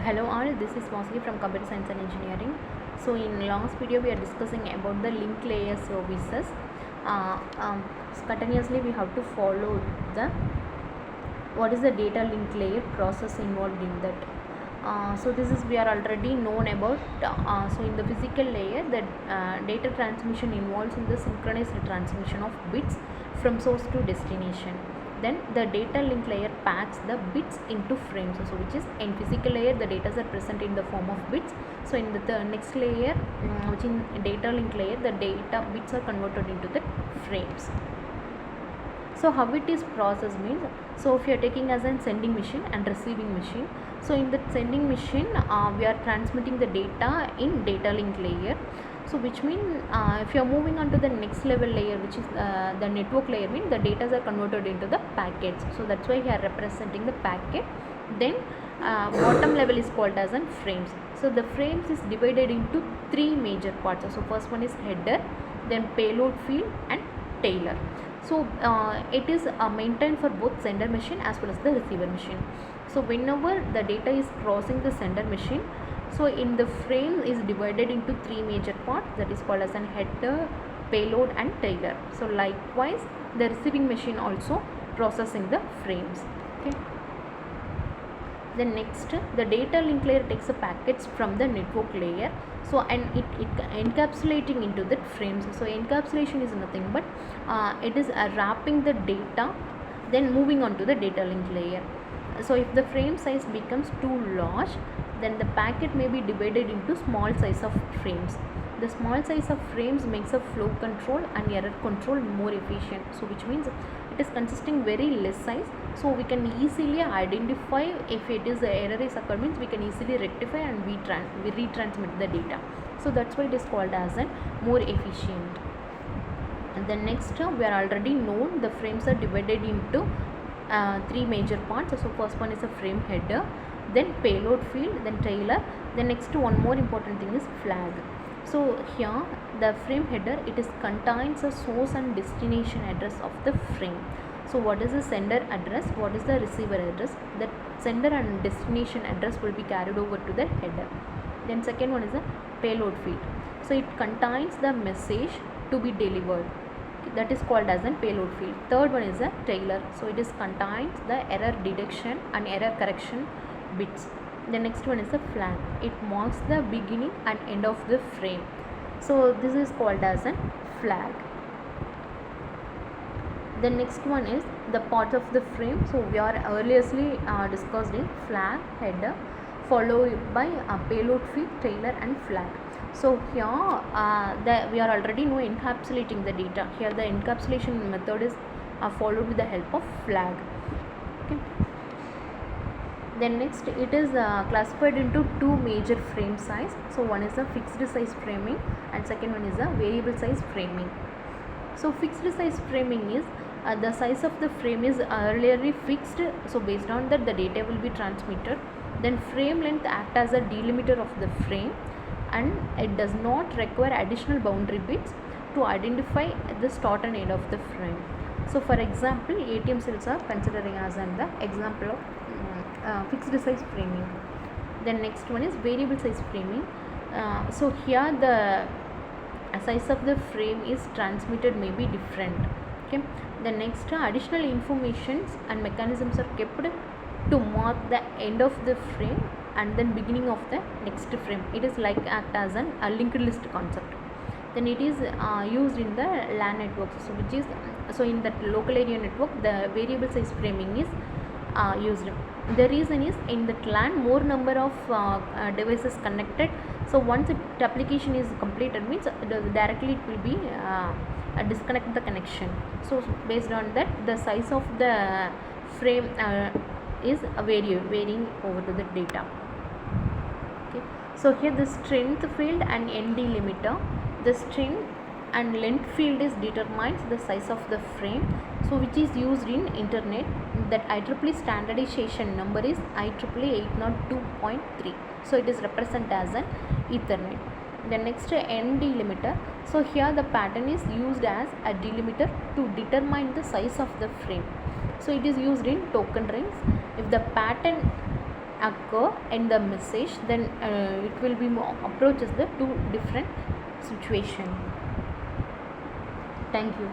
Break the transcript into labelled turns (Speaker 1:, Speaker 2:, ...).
Speaker 1: Hello all, this is Mosli from Computer Science and Engineering. So in last video we are discussing about the link layer services. Uh, um, Continuously we have to follow the what is the data link layer process involved in that. So this is we are already known about. So in the physical layer, the data transmission involves in the synchronized transmission of bits from source to destination. Then the data link layer packs the bits into frames. So which is in physical layer the data are present in the form of bits. So in the next layer, which in data link layer, the data bits are converted into the frames. So how it is processed means, so if you are taking as a sending machine and receiving machine, so in the sending machine we are transmitting the data in data link layer. So which means if you are moving on to the next level layer, which is the network layer, means the data are converted into the packets. So that's why we are representing the packet. Then bottom level is called as an frames. So the frames is divided into three major parts. So first one is header, then payload field and tailor. So it is maintained for both sender machine as well as the receiver machine. So whenever the data is crossing the sender machine, so in the frame is divided into three major parts, that is called as an header, payload and tailor. So likewise the receiving machine also processing the frames. Okay. Then next, the data link layer takes the packets from the network layer, so and it encapsulating into the frames. So encapsulation is nothing but it is wrapping the data, then moving on to the data link layer. So if the frame size becomes too large, then the packet may be divided into small size of frames. The small size of frames makes a flow control and error control more efficient. So which means it is consisting very less size, so we can easily identify if it is error is occurred, means we can easily rectify and we retransmit the data. So that's why it is called as a more efficient. And then next, we are already known the frames are divided into three major parts. So first one is a frame header, then payload field, then trailer. Then next one more important thing is flag. So here the frame header, it is contains a source and destination address of the frame. So what is the sender address, what is the receiver address, that sender and destination address will be carried over to the header. Then second one is a payload field. So it contains the message to be delivered, that is called as a payload field. Third one is a trailer. So it is contains the error detection and error correction bits. The next one is a flag. It marks the beginning and end of the frame. So this is called as a flag. The next one is the part of the frame. So we are earlierly discussed in flag, header, followed by payload field, trailer and flag. So here we are already know encapsulating the data. Here the encapsulation method is followed with the help of flag. Okay. Then next, it is classified into two major frame size. So one is a fixed size framing and second one is a variable size framing. So fixed size framing is the size of the frame is earlierly fixed. So based on that the data will be transmitted. Then frame length act as a delimiter of the frame, and it does not require additional boundary bits to identify the start and end of the frame. So for example, ATM cells are considering as an the example of fixed size framing. Then next one is variable size framing. So here the size of the frame is transmitted may be different. Okay. The next, additional informations and mechanisms are kept to mark the end of the frame and then beginning of the next frame. It is like act as a linked list concept. Then it is used in the LAN networks. So which is, so in that local area network the variable size framing is used. The reason is in that LAN more number of devices connected. So once the application is completed, means directly it will be disconnect the connection. So based on that the size of the frame is varying over to the data. Okay. So here the strength field and end delimiter, the strength and length field is determines the size of the frame. So which is used in internet, that IEEE standardization number is IEEE 802.3. so it is represented as an Ethernet. The next, end delimiter. So here the pattern is used as a delimiter to determine the size of the frame. So it is used in token rings. If the pattern occur in the message, then it will be more approaches the two different situation. Thank you.